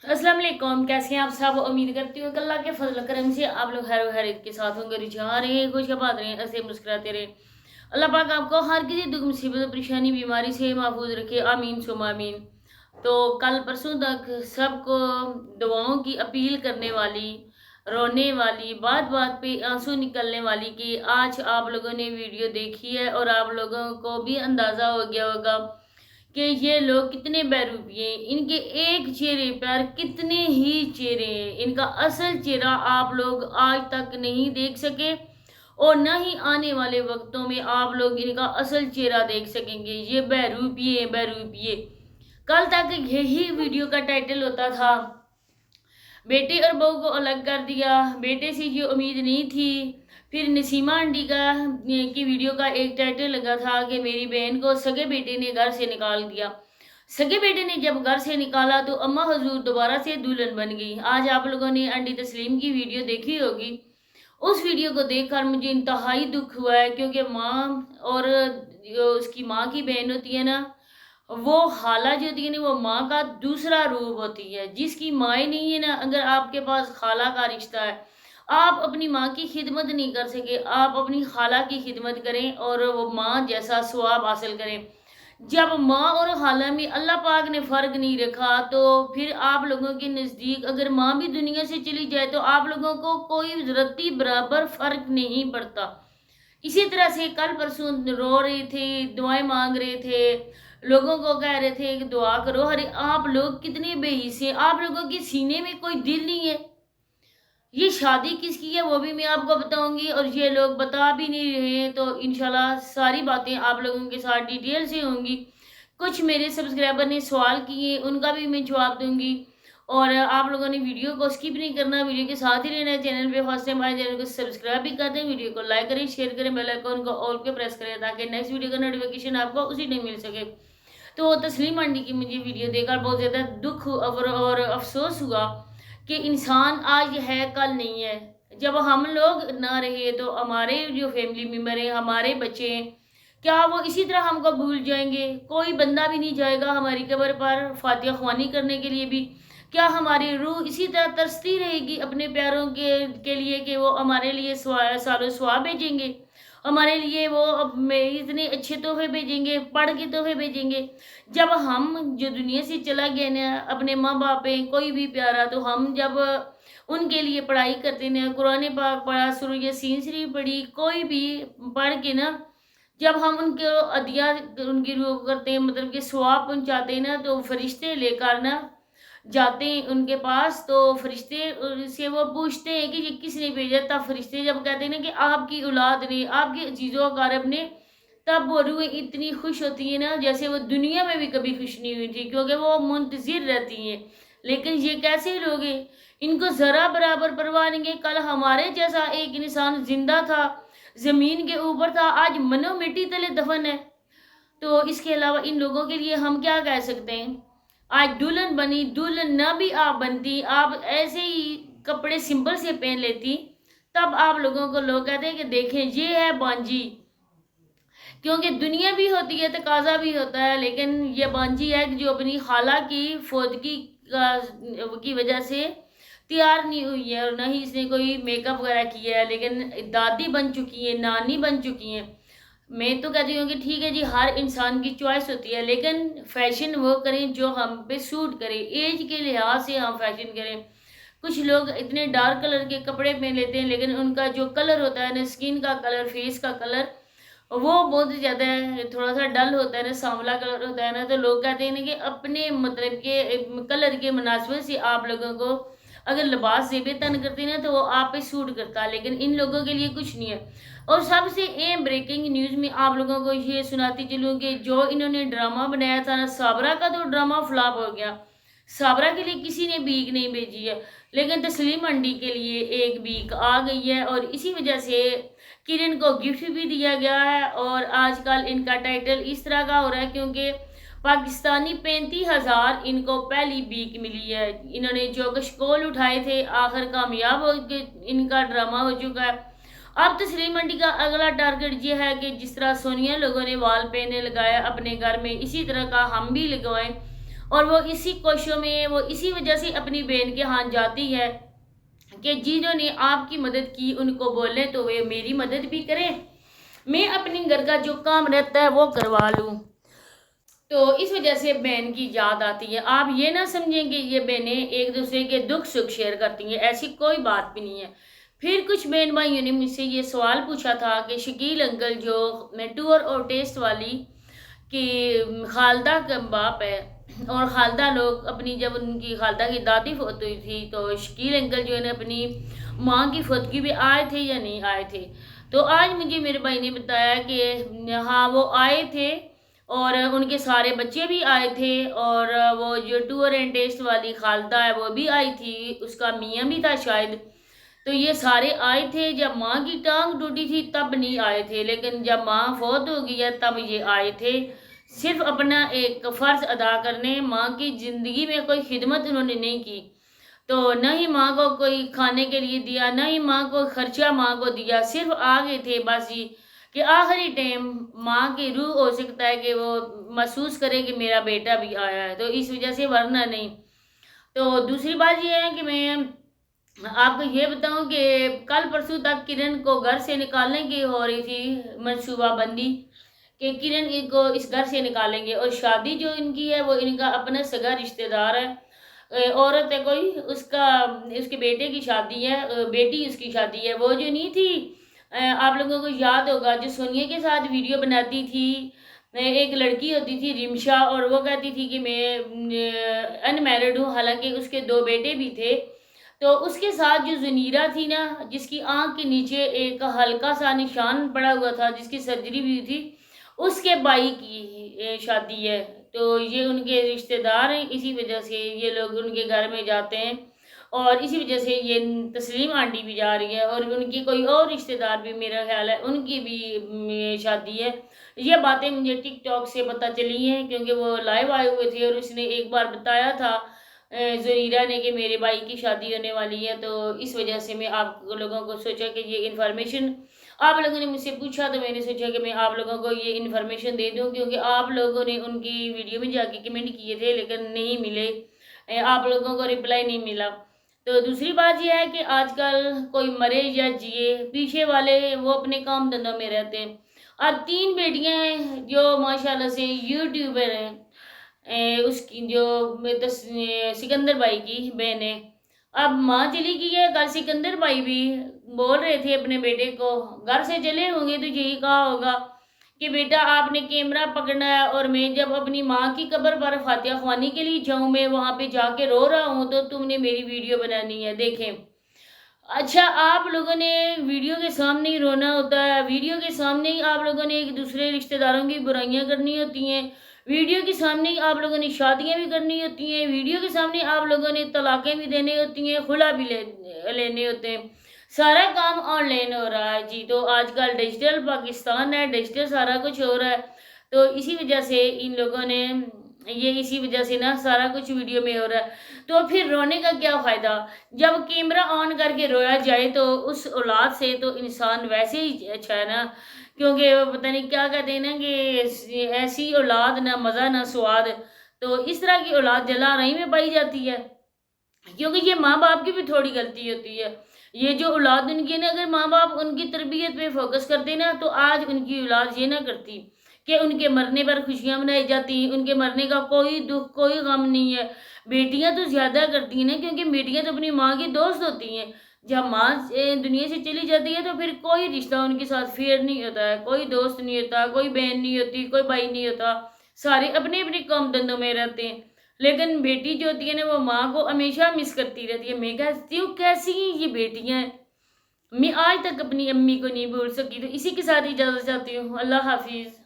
अस्सलाम वालेकुम। कैसे हैं आप सब? उम्मीद करती हूँ कि अल्लाह के फजल करम से आप लोग खैर खैरियत के साथ होंगे, रुझान रहे, खुशगवार रहे, ऐसे मुस्कुराते रहे। अल्लाह पाक आपको हर किसी दुख मुसीबत परेशानी बीमारी से महफूज रखे, आमीन सुमा आमीन। तो कल परसों तक सबको दुआओं की अपील करने वाली, रोने वाली, बात बात पे आंसू निकलने वाली कि आज आप लोगों ने वीडियो देखी है और आप लोगों को भी अंदाज़ा हो गया होगा कि ये लोग कितने बेरूपिये हैं। इनके एक चेहरे पर कितने ही चेहरे हैं। इनका असल चेहरा आप लोग आज तक नहीं देख सके और न ही आने वाले वक्तों में आप लोग इनका असल चेहरा देख सकेंगे। ये बेरूपिये बेरूपिये। कल तक यही वीडियो का टाइटल होता था, बेटे और बहू को अलग कर दिया, बेटे से ये उम्मीद नहीं थी। फिर नसीमा आंटी की वीडियो का एक टाइटल लगा था कि मेरी बहन को सगे बेटे ने घर से निकाल दिया। सगे बेटे ने जब घर से निकाला तो अम्मा हजूर दोबारा से दुल्हन बन गई। आज आप लोगों ने आंटी तस्लीम की वीडियो देखी होगी। उस वीडियो को देखकर मुझे इंतहाई दुख हुआ है, क्योंकि माँ और जो उसकी माँ की बहन होती है ना, वो खाला जो होती है ना, वो माँ का दूसरा रूप होती है। जिसकी माएँ नहीं है ना, अगर आपके पास खाला का रिश्ता है, आप अपनी माँ की खिदमत नहीं कर सके, आप अपनी खाला की खिदमत करें और वो माँ जैसा स्वाब हासिल करें। जब माँ और खाला में अल्लाह पाक ने फ़र्क नहीं रखा, तो फिर आप लोगों के नज़दीक अगर माँ भी दुनिया से चली जाए तो आप लोगों को कोई रत्ती बराबर फ़र्क नहीं पड़ता। इसी तरह से कल परसों रो रहे थे, दुआएं मांग रहे थे, लोगों को कह रहे थे कि दुआ करो। अरे आप लोग कितने बेहिस्से, आप लोगों के सीने में कोई दिल नहीं है। ये शादी किसकी है वो भी मैं आपको बताऊंगी, और ये लोग बता भी नहीं रहे हैं, तो इंशाल्लाह सारी बातें आप लोगों के साथ डिटेल से होंगी। कुछ मेरे सब्सक्राइबर ने सवाल किए, उनका भी मैं जवाब दूंगी। और आप लोगों ने वीडियो को स्किप नहीं करना, वीडियो के साथ ही रहना है। चैनल पे फर्स्ट टाइम आए, चैनल को सब्सक्राइब भी कर दें, वीडियो को लाइक करें, शेयर करें, बेल आइकन को ऑल पे प्रेस करें ताकि नेक्स्ट वीडियो का नोटिफिकेशन आपको उसी टाइम मिल सके। तो तस्लीम आंटी की मुझे वीडियो देखकर बहुत ज़्यादा दुख और अफसोस हुआ कि इंसान आज है कल नहीं है। जब हम लोग ना रहे तो हमारे जो फैमिली मेम्बर हैं, हमारे बच्चे हैं, क्या वो इसी तरह हमको भूल जाएंगे? कोई बंदा भी नहीं जाएगा हमारी कब्र पर फातिहा ख्वानी करने के लिए भी। क्या हमारी रूह इसी तरह तरसती रहेगी अपने प्यारों के लिए कि वो हमारे लिए सालों सवाब भेजेंगे, हमारे लिए वो अब में इतने अच्छे तोहफे भेजेंगे, पढ़ के तोहफे भेजेंगे? जब हम जो दुनिया से चला गया ना, अपने माँ बाप हैं कोई भी प्यारा, तो हम जब उनके लिए पढ़ाई करते ना, कुरान पाक पढ़ा, सूरह यासीन शरीफ पढ़ी, कोई भी पढ़ के ना, जब हम उनको अदिया उनकी रूह करते हैं, मतलब कि सवाब पहुँचाते हैं ना, तो फरिश्ते लेकर ना जाते हैं उनके पास। तो फरिश्ते से वो पूछते हैं कि ये किसने भेजा। तब फरिश्ते जब कहते हैं ना कि आपकी औलाद ने, आपके अजीज़ो अकारब ने, तब वो रूहें इतनी खुश होती हैं ना जैसे वो दुनिया में भी कभी खुश नहीं हुई थी, क्योंकि वो मुंतज़िर रहती हैं। लेकिन ये कैसे लोग हैं, इनको ज़रा बराबर परवाह नहीं है। कल हमारे जैसा एक इंसान जिंदा था, ज़मीन के ऊपर था, आज मनो मिट्टी तले दफन है। तो इसके अलावा इन लोगों के लिए हम क्या कह सकते हैं? आज दुल्हन बनी, दुल्हन ना भी आप बनती, आप ऐसे ही कपड़े सिंपल से पहन लेती, तब आप लोगों को लोग कहते हैं कि देखें ये है बांजी। क्योंकि दुनिया भी होती है, तकाजा भी होता है, लेकिन ये बांजी है कि जो अपनी खाला की फौदगी की वजह से तैयार नहीं हुई है और ना ही इसने कोई मेकअप वगैरह किया है, लेकिन दादी बन चुकी है, नानी बन चुकी हैं। मैं तो कहती हूँ कि ठीक है जी, हर इंसान की चॉइस होती है, लेकिन फैशन वो करें जो हम पे सूट करे, एज के लिहाज से हम फैशन करें। कुछ लोग इतने डार्क कलर के कपड़े पहन लेते हैं, लेकिन उनका जो कलर होता है ना, स्किन का कलर, फेस का कलर, वो बहुत ज़्यादा थोड़ा सा डल होता है ना, सांवला कलर होता है ना, तो लोग कहते हैं ना कि अपने मतलब के कलर के मुनासिबत से आप लोगों को अगर लिबास ज़ेब तन करते हैं ना, तो वो आप पे सूट करता है, लेकिन इन लोगों के लिए कुछ नहीं है। और सबसे अहम ब्रेकिंग न्यूज़ में आप लोगों को ये सुनाती चलूँ कि जो इन्होंने ड्रामा बनाया था ना, साबरा का, तो ड्रामा फ्लॉप हो गया। साबरा के लिए किसी ने भीख नहीं भेजी है, लेकिन तस्लीम आंटी के लिए एक भीख आ गई है, और इसी वजह से किरण को गिफ्ट भी दिया गया है। और आजकल इनका टाइटल इस तरह का हो रहा है क्योंकि पाकिस्तानी 35,000 इनको पहली भीख मिली है। इन्होंने जो कशकोल उठाए थे आखिर कामयाब हो के इनका ड्रामा हो चुका है। अब तस्लीम आंटी का अगला टारगेट ये है कि जिस तरह सोनिया लोगों ने वाल पेने लगाया अपने घर में, इसी तरह का हम भी लगवाएं। اور وہ اسی کوششوں میں وہ اسی وجہ سے اپنی بہن کے ہاں جاتی ہے کہ جنہوں نے آپ کی مدد کی ان کو بولیں تو وہ میری مدد بھی کریں، میں اپنے گھر کا جو کام رہتا ہے وہ کروا لوں۔ تو اس وجہ سے بہن کی یاد آتی ہے۔ آپ یہ نہ سمجھیں کہ یہ بہنیں ایک دوسرے کے دکھ سکھ شیئر کرتی ہیں، ایسی کوئی بات بھی نہیں ہے۔ پھر کچھ بہن بھائیوں نے مجھ سے یہ سوال پوچھا تھا کہ شکیل انکل جو ٹور اور ٹیسٹ والی کہ خالدہ کا باپ ہے، اور خالدہ لوگ اپنی جب ان کی خالدہ کی دادی فوت ہوئی تھی تو شکیل انکل جو ہے نا اپنی ماں کی فوتگی پہ آئے تھے یا نہیں آئے تھے؟ تو آج مجھے میرے بھائی نے بتایا کہ ہاں وہ آئے تھے، اور ان کے سارے بچے بھی آئے تھے، اور وہ جو ٹور اینڈ ٹیسٹ والی خالدہ ہے وہ بھی آئی تھی، اس کا میاں بھی تھا شاید۔ تو یہ سارے آئے تھے، جب ماں کی ٹانگ ٹوٹی تھی تب نہیں آئے تھے، لیکن جب ماں فوت ہو گئی ہے تب یہ آئے تھے، صرف اپنا ایک فرض ادا کرنے۔ ماں کی زندگی میں کوئی خدمت انہوں نے نہیں کی، تو نہ ہی ماں کو کوئی کھانے کے لیے دیا، نہ ہی ماں کو خرچہ ماں کو دیا، صرف آ گئے تھے بس یہ کہ آخری ٹائم ماں کی روح ہو سکتا ہے کہ وہ محسوس کرے کہ میرا بیٹا بھی آیا ہے، تو اس وجہ سے، ورنہ نہیں۔ تو دوسری بات یہ ہے کہ میں آپ کو یہ بتاؤں کہ کل پرسوں تک کرن کو گھر سے نکالنے کی ہو رہی تھی منصوبہ بندی کہ کرن کو اس گھر سے نکالیں گے، اور شادی جو ان کی ہے وہ ان کا اپنا سگا رشتہ دار ہے، عورت ہے کوئی، اس کے بیٹے کی شادی ہے، بیٹی اس کی شادی ہے۔ وہ جو نہیں تھی، آپ لوگوں کو یاد ہوگا، جو سونیا کے ساتھ ویڈیو بناتی تھی، ایک لڑکی ہوتی تھی رمشا، اور وہ کہتی تھی کہ میں ان میرڈ ہوں، حالانکہ اس کے 2 بیٹے بھی تھے۔ تو اس کے ساتھ جو زنیرہ تھی نا، جس کی آنکھ کے نیچے ایک ہلکا سا نشان پڑا ہوا تھا، جس کی سرجری بھی ہوئی تھی، اس کے بھائی کی شادی ہے۔ تو یہ ان کے رشتہ دار ہیں، اسی وجہ سے یہ لوگ ان کے گھر میں جاتے ہیں، اور اسی وجہ سے یہ تسلیم آنٹی بھی جا رہی ہے، اور ان کی کوئی اور رشتہ دار بھی میرا خیال ہے ان کی بھی شادی ہے۔ یہ باتیں مجھے ٹک ٹاک سے پتہ چلی ہیں، کیونکہ وہ لائیو آئے ہوئے تھے، اور اس نے ایک بار بتایا تھا زنیرہ نے کہ میرے بھائی کی شادی ہونے والی ہے۔ تو اس وجہ سے میں آپ لوگوں کو سوچا کہ یہ انفارمیشن آپ لوگوں نے مجھ سے پوچھا، تو میں نے سوچا کہ میں آپ لوگوں کو یہ انفارمیشن دے دوں، کیونکہ آپ لوگوں نے ان کی ویڈیو میں جا کے کمنٹ کیے تھے لیکن نہیں ملے، آپ لوگوں کو رپلائی نہیں ملا۔ تو دوسری بات یہ ہے کہ آج کل کوئی مرے یا جیے، پیچھے والے وہ اپنے کام دھندوں میں رہتے ہیں۔ اب 3 بیٹیاں ہیں جو ماشاءاللہ سے یوٹیوبر ہیں، اس کی جو سکندر بھائی کی بہن ہے، اب ماں چلی گئی ہے، کل سکندر بھائی بھی بول رہے تھے اپنے بیٹے کو، گھر سے چلے ہوں گے تو یہی کہا ہوگا کہ بیٹا آپ نے کیمرہ پکڑنا ہے، اور میں جب اپنی ماں کی قبر پر فاتحہ خوانی کے لیے جاؤں، میں وہاں پہ جا کے رو رہا ہوں، تو تم نے میری ویڈیو بنانی ہے۔ دیکھیں، اچھا آپ لوگوں نے ویڈیو کے سامنے ہی رونا ہوتا ہے، ویڈیو کے سامنے ہی آپ لوگوں نے ایک دوسرے رشتہ داروں کی برائیاں کرنی ہوتی ہیں، ویڈیو کے سامنے ہی آپ لوگوں نے شادیاں بھی کرنی ہوتی ہیں، ویڈیو کے سامنے آپ لوگوں نے طلاقیں بھی دینی ہوتی ہیں، خلا بھی لینے ہوتے ہیں، سارا کام آن لائن ہو رہا ہے جی۔ تو آج کل ڈیجیٹل پاکستان ہے، ڈیجیٹل سارا کچھ ہو رہا ہے، تو اسی وجہ سے ان لوگوں نے اسی وجہ سے نا سارا کچھ ویڈیو میں ہو رہا ہے۔ تو پھر رونے کا کیا فائدہ؟ جب کیمرہ آن کر کے رویا جائے تو اس اولاد سے تو انسان ویسے ہی اچھا ہے نا، کیونکہ وہ پتہ نہیں کیا کہتے ہیں نا کہ ایسی اولاد نہ مزہ نہ سواد، تو اس طرح کی اولاد جلا رہی میں پائی جاتی ہے، کیونکہ یہ ماں باپ کی بھی تھوڑی غلطی ہوتی ہے۔ یہ جو اولاد ان کی نا، اگر ماں باپ ان کی تربیت پہ فوکس کرتے نا، تو آج ان کی اولاد یہ نہ کرتی کہ ان کے مرنے پر خوشیاں منائی جاتی، ان کے مرنے کا کوئی دکھ کوئی غم نہیں ہے۔ بیٹیاں تو زیادہ کرتی ہیں نا، کیونکہ بیٹیاں تو اپنی ماں کی دوست ہوتی ہیں، جب ماں دنیا سے چلی جاتی ہے تو پھر کوئی رشتہ ان کے ساتھ فیئر نہیں ہوتا ہے، کوئی دوست نہیں ہوتا، کوئی بہن نہیں ہوتی، کوئی بھائی نہیں ہوتا، سارے اپنے اپنے کام دھندوں میں رہتے ہیں۔ لیکن بیٹی جو ہوتی ہے نا، وہ ماں کو ہمیشہ مس کرتی رہتی ہے۔ میں کہتی ہوں کیسی یہ بیٹیاں ہیں، میں آج تک اپنی امی کو نہیں بھول سکی۔ تو اسی کے ساتھ اجازت چاہتی ہوں، اللہ حافظ۔